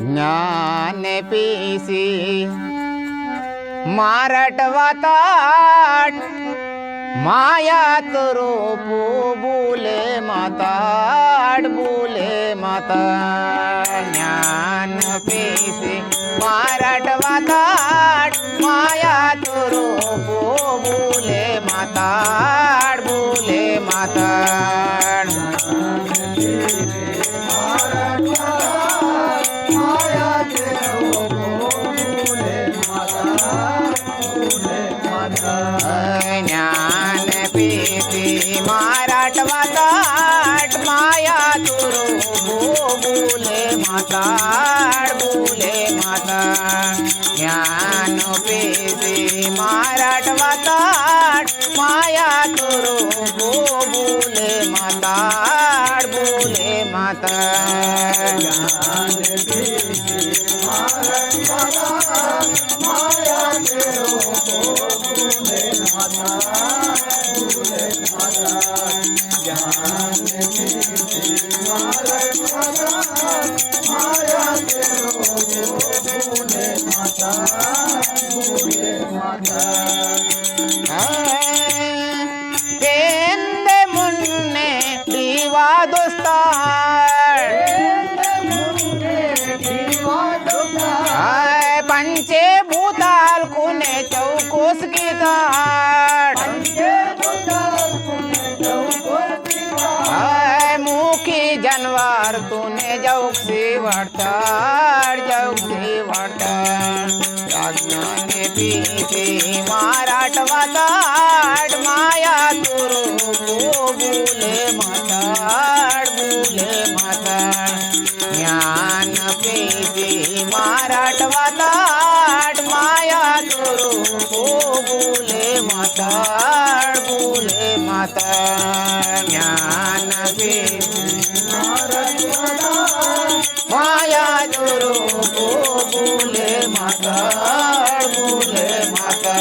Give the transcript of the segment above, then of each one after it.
ज्ञान पीसी मारटवाताट मायात रूपू बोले माताड बोले माता ज्ञान पीसी मारटवाताट मायात रूपू बोले माताड बोले माताड ज्ञान पीती माराटवाताट माया तुरु बोले माताड बोले माता ज्ञान पीती माराटवाताट माया तुरु बोले माताड बोले माता ज्ञान पीती माराटवाताट माया तुरु केंदे मुन्ने दीवा दोस्तार पंचे भूताल कुने चौकोस की ताट मुखी जानवर तूने जौकसी वाटताड जौकसी वाटताड ज्ञान पीती माराटवाताड माया तुरु बोले माताड बोले माताड ज्ञान पीती माराटवाताड माया तुरु बोले माताड बोले माताड ज्ञान पीती माया तुरु बोले माताड बोले माता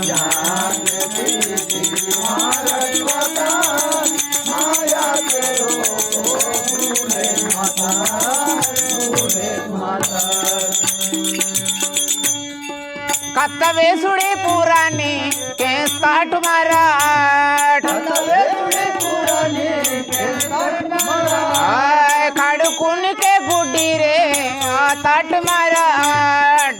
ज्ञान पीती माराटवाताड माया तुरु बोले माताड बोले माता कत्तवेसुडी पुराणी केस ताट माराट खड़कुन के गुड्डी रे ताट माराट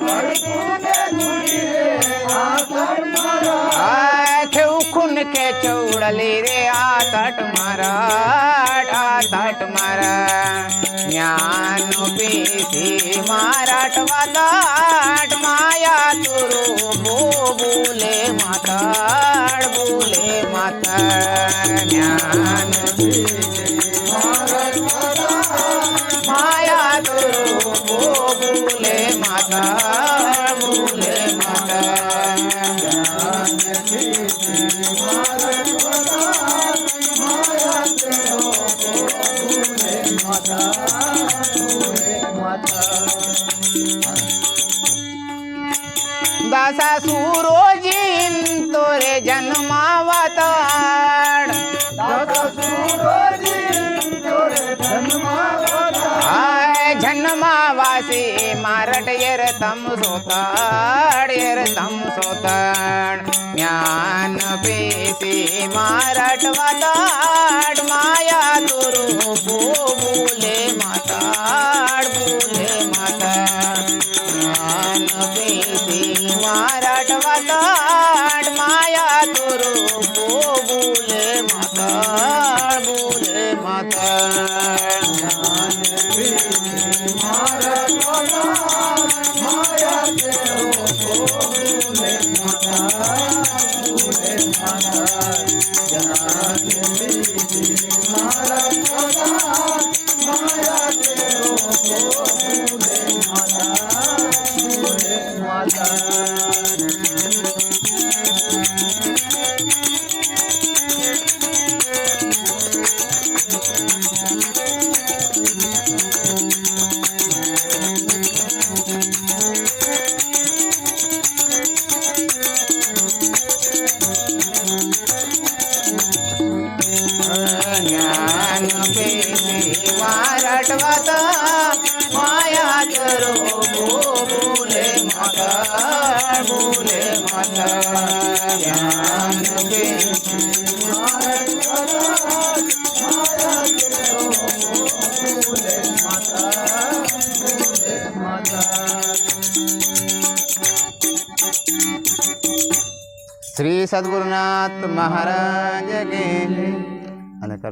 खेउखुन के चौड़ली रे ताट माराट ज्ञान पीती माराटवाताट माया तुरु बोले माताड बोले माता ज्ञान पीती माया तुरु बोले माताड बोले माता ज्ञान पीती माराटवाताट माया तुरु बोले माताड बोले माता दासा सूरोजीन तोरे जन्मावतार जन्मावासी मारट येर तम सोताड ज्ञान पीसी माराटवाताट माया तुरु बोले माताड बोले माता ज्ञान पीसी माराटवाताट माया तुरु बोले माताड बोले माता ज्ञान पीसी माराटवाताट माया तुरु बोले माताड बोले माता ज्ञान पीसी माराटवाताट तेरो बोले माता बोले माता ज्ञान के माया तेरो बोले माता बोले माता। श्री सद्गुरुनाथ महाराज के